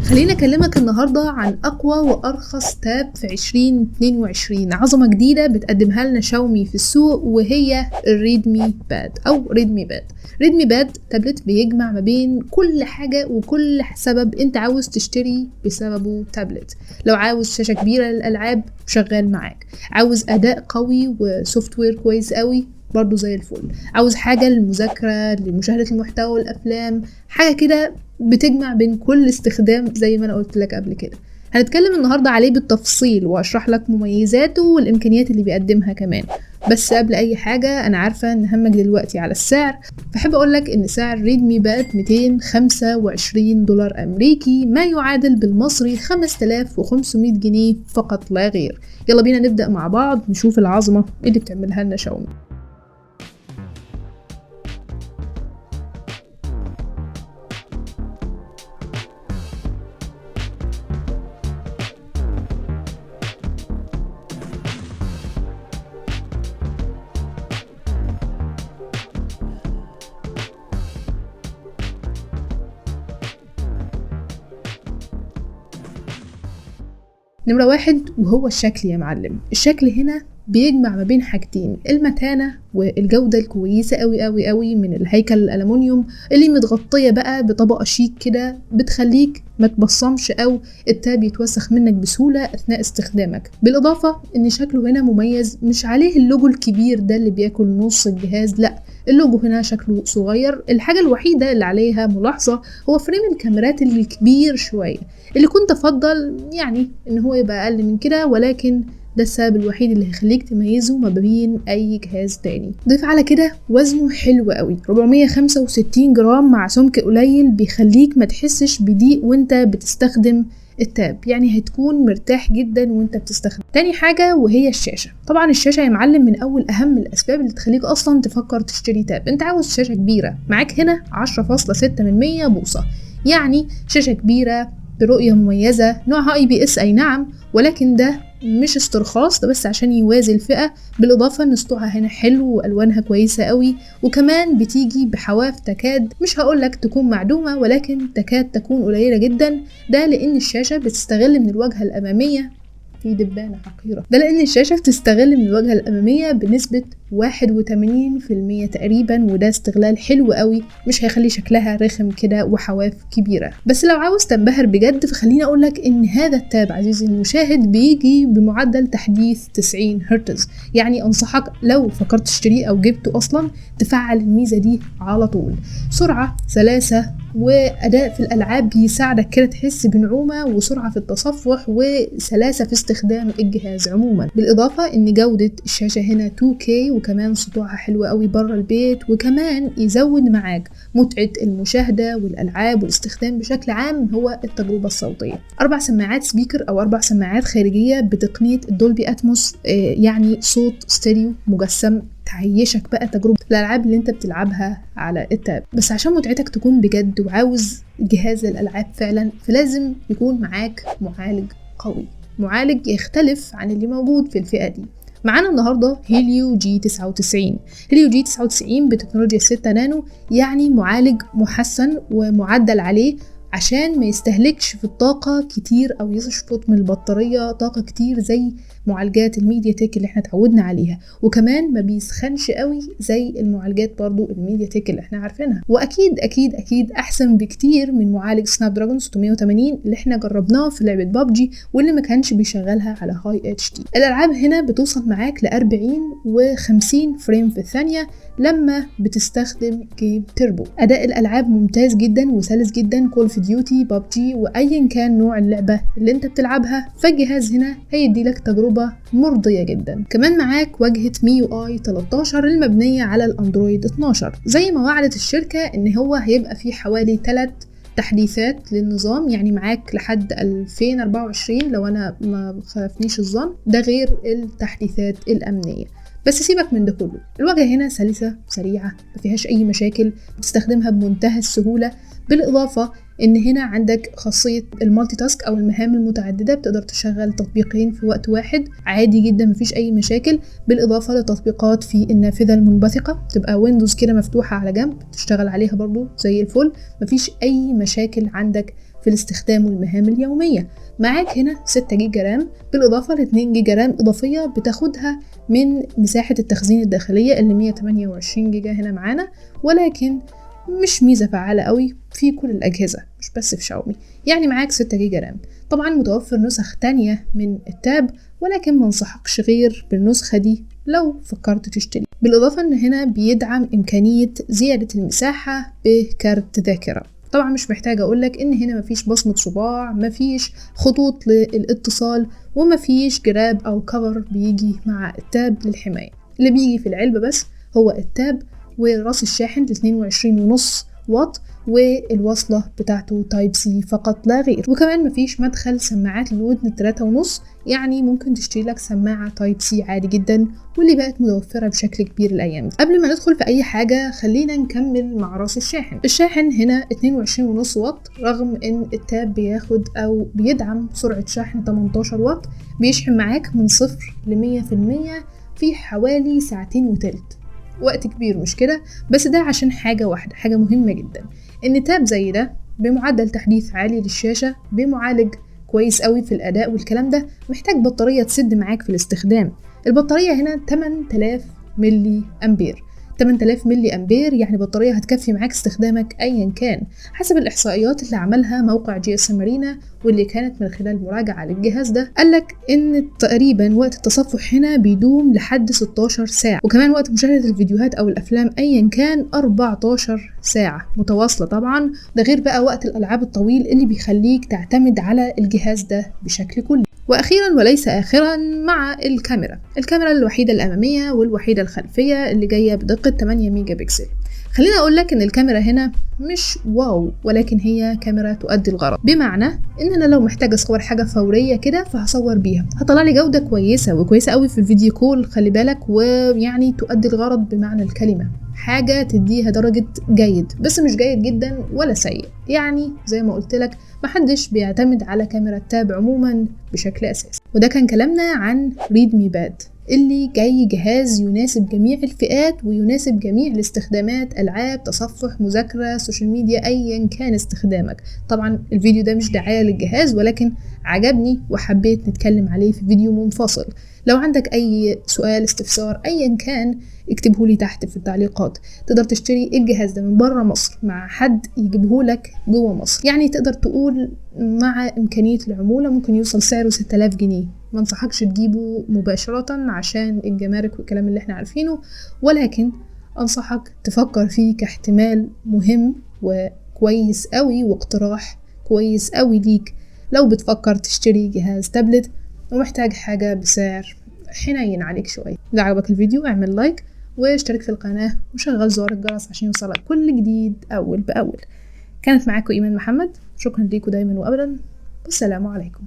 خليني أكلمك النهاردة عن أقوى وأرخص تاب في 2022. عظمة جديدة بتقدمها لنا شاومي في السوق، وهي الريدمي باد أو ريدمي باد. ريدمي باد تابلت بيجمع ما بين كل حاجة وكل سبب انت عاوز تشتري بسببه تابلت. لو عاوز شاشة كبيرة للألعاب شغال معاك، عاوز أداء قوي وسوفت وير كويس قوي برضو زي الفل، عاوز حاجة للمذاكرة لمشاهدة المحتوى والأفلام، حاجة كده بتجمع بين كل استخدام زي ما أنا قلت لك قبل كده. هنتكلم النهاردة عليه بالتفصيل وأشرح لك مميزاته والإمكانيات اللي بيقدمها كمان. بس قبل أي حاجة أنا عارفة إن همك دلوقتي على السعر، فحب أقولك إن سعر ريدمي باد $225 أمريكي، ما يعادل بالمصري 5500 جنيه فقط لا غير. يلا بينا نبدأ مع بعض نشوف العظمة اللي بتعملها لنا شاومي. نمرة 1 وهو الشكل يا معلم. الشكل هنا بيجمع ما بين حاجتين، المتانة والجودة الكويسة قوي قوي قوي من الهيكل الألمنيوم اللي متغطية بقى بطبقة شيك كده بتخليك ما تبصمش أو التاب يتوسخ منك بسهولة أثناء استخدامك. بالإضافة إن شكله هنا مميز، مش عليه اللوجو الكبير ده اللي بياكل نص الجهاز، لأ اللوجو هنا شكله صغير. الحاجة الوحيدة اللي عليها ملاحظة هو فريم الكاميرات الكبير شوية، اللي كنت أفضل يعني إن هو يبقى أقل من كده، ولكن ده السبب الوحيد اللي هيخليك تميزه ما بين أي جهاز تاني. ضيف على كده وزنه حلو قوي، 465 جرام مع سمك قليل، بيخليك ما تحسش بضيق وانت بتستخدم التاب، يعني هتكون مرتاح جدا وانت بتستخدم. تاني حاجة وهي الشاشة. طبعا الشاشة يا معلم من أول أهم الأسباب اللي تخليك أصلا تفكر تشتري تاب. انت عاوز شاشة كبيرة، معاك هنا 10.6 بوصة، يعني شاشة كبيرة برؤية مميزة، نوعها IPS أي نعم، ولكن ده مش استرخاص، ده بس عشان يوازي الفئة. بالإضافة إن سطوعها هنا حلو وألوانها كويسة قوي، وكمان بتيجي بحواف تكاد مش هقولك تكون معدومة، ولكن تكاد تكون قليلة جدا. ده لأن الشاشة بتستغل من الواجهة الأمامية في دبانة حقيرة، ده لأن الشاشة بتستغل من الواجهة الأمامية بنسبة 81% تقريبا، وده استغلال حلو قوي، مش هيخلي شكلها رخم كده وحواف كبيرة. بس لو عاوز تنبهر بجد فخليني أقولك إن هذا التاب عزيزي المشاهد بيجي بمعدل تحديث 90 هرتز، يعني أنصحك لو فكرت تشتريه أو جبته أصلا تفعل الميزة دي على طول. سرعة سلاسة وأداء في الألعاب بيساعدك كده تحس بنعومة وسرعة في التصفح وسلاسة في استخدام الجهاز عموما. بالإضافة إن جودة الشاشة هنا 2K، وكمان سطوعها حلوة قوي بره البيت، وكمان يزود معاك متعة المشاهدة والألعاب والاستخدام بشكل عام هو التجربة الصوتية. 4 سماعات سبيكر أو 4 سماعات خارجية بتقنية الدولبي أتموس، يعني صوت ستيريو مجسم تعيشك بقى تجربة الألعاب اللي انت بتلعبها على التاب. بس عشان متعتك تكون بجد وعاوز جهاز الألعاب فعلا، فلازم يكون معاك معالج قوي، معالج يختلف عن اللي موجود في الفئة دي. معانا النهاردة هيليو G99. هيليو G99 بتكنولوجيا 6 نانو، يعني معالج محسن ومعدل عليه عشان ما يستهلكش في الطاقة كتير أو يشفط من البطارية طاقة كتير زي معالجات الميديا تك اللي احنا تعودنا عليها، وكمان ما بيسخنش قوي زي المعالجات برضو الميديا تك اللي احنا عارفينها. واكيد اكيد اكيد احسن بكتير من معالج سناب دراجون 680 اللي احنا جربناه في لعبة بابجي واللي ما كانش بيشغلها على هاي اتش دي. الالعاب هنا بتوصل معاك ل 40 و50 فريم في الثانية لما بتستخدم جيم تيربو. اداء الالعاب ممتاز جدا وسلس جدا، كول اوف ديوتي، بابجي، وايا كان نوع اللعبة اللي انت بتلعبها، فالجهاز هنا هيدي لك تجربة مرضية جدا. كمان معاك واجهة MIUI 13 المبنية على الاندرويد 12، زي ما وعدت الشركة ان هو هيبقى فيه حوالي 3 تحديثات للنظام، يعني معاك لحد 2024 لو انا ما خافنيش الظن، ده غير التحديثات الامنية. بس سيبك من ده كله، الواجهة هنا سلسة سريعة ما فيهاش اي مشاكل، بتستخدمها بمنتهى السهولة. بالاضافة ان هنا عندك خاصية المالتي تاسك او المهام المتعددة، بتقدر تشغل تطبيقين في وقت واحد عادي جدا مفيش اي مشاكل. بالاضافة لتطبيقات في النافذة المنبثقة، تبقى ويندوز كده مفتوحة على جنب تشتغل عليها برضو زي الفل، مفيش اي مشاكل عندك في الاستخدام والمهام اليومية. معاك هنا 6 جيجا رام بالإضافة ل 2 جيجا رام إضافية بتاخدها من مساحة التخزين الداخلية اللي 128 جيجا هنا معانا، ولكن مش ميزة فعالة قوي في كل الأجهزة مش بس في شاومي. يعني معاك 6 جيجا رام. طبعا متوفر نسخ تانية من التاب، ولكن منصحكش غير بالنسخة دي لو فكرت تشتري. بالإضافة إن هنا بيدعم إمكانية زيادة المساحة بكارت ذاكرة. طبعا مش محتاجة أقولك إن هنا مفيش بصمة صباع، مفيش خطوط للاتصال، ومفيش جراب أو كفر بيجي مع التاب للحماية. اللي بيجي في العلبة بس هو التاب وراس الشاحن ل 22.5 واط والوصلة بتاعته تايب سي فقط لا غير. وكمان مفيش مدخل سماعات للودن 3.5، يعني ممكن تشتري لك سماعة تايب سي عادي جدا، واللي بقت متوفرة بشكل كبير الأيام دي. قبل ما ندخل في أي حاجة خلينا نكمل مع راس الشاحن. الشاحن هنا 22.5 واط، رغم إن التاب بياخد أو بيدعم سرعة شحن 18 واط. بيشحن معاك من 0 ل 100% في حوالي 2.3 ساعات، وقت كبير مش كده؟ بس ده عشان حاجة واحدة، حاجة مهمة جدا، ان تاب زي ده بمعدل تحديث عالي للشاشة بمعالج كويس قوي في الأداء والكلام ده، محتاج بطارية تسد معاك في الاستخدام. البطارية هنا 8000 ملي أمبير. 8000 ملي أمبير يعني بطارية هتكفي معاك استخدامك أيا كان، حسب الإحصائيات اللي عملها موقع GSM Arena واللي كانت من خلال مراجعة للجهاز ده. قالك إن تقريبا وقت التصفح هنا بيدوم لحد 16 ساعة، وكمان وقت مشاهدة الفيديوهات أو الأفلام أيا كان 14 ساعة متواصلة طبعا. ده غير بقى وقت الألعاب الطويل اللي بيخليك تعتمد على الجهاز ده بشكل كلي. وأخيرا وليس آخرا مع الكاميرا الوحيدة الأمامية والوحيدة الخلفية اللي جاية بدقة 8 ميجا بكسل. خليني أقولك إن الكاميرا هنا مش واو، ولكن هي كاميرا تؤدي الغرض، بمعنى إن أنا لو محتاجة أصور حاجة فورية كده فهصور بيها، هطلع لي جودة كويسة وكويسة قوي في الفيديو كول، خلي بالك، ويعني تؤدي الغرض بمعنى الكلمة، حاجة تديها درجة جيد، بس مش جيد جدا ولا سيء. يعني زي ما قلت لك محدش بيعتمد على كاميرا التاب عموما بشكل أساسي. وده كان كلامنا عن ريدمي باد، اللي جاي جهاز يناسب جميع الفئات ويناسب جميع الاستخدامات، ألعاب، تصفح، مذاكرة، سوشيال ميديا، أيا كان استخدامك. طبعا الفيديو ده مش دعاية للجهاز، ولكن عجبني وحبيت نتكلم عليه في فيديو منفصل. لو عندك أي سؤال، استفسار، أيا كان، اكتبهولي تحت في التعليقات. تقدر تشتري الجهاز ده من بره مصر مع حد يجيبهولك جوه مصر، يعني تقدر تقول مع إمكانية العمولة ممكن يوصل سعره 6000 جنيه. ما انصحكش تجيبه مباشرة عشان الجمارك والكلام اللي احنا عارفينه، ولكن انصحك تفكر فيه كاحتمال مهم وكويس قوي واقتراح كويس قوي ليك لو بتفكر تشتري جهاز تابلت ومحتاج حاجة بسعر حنين عليك شوية. إذا عجبك الفيديو اعمل لايك واشترك في القناة وشغل زر الجرس عشان يوصلك كل جديد أول بأول. كانت معاكم إيمان محمد، شكرا ليكم دايما وأبدا، والسلام عليكم.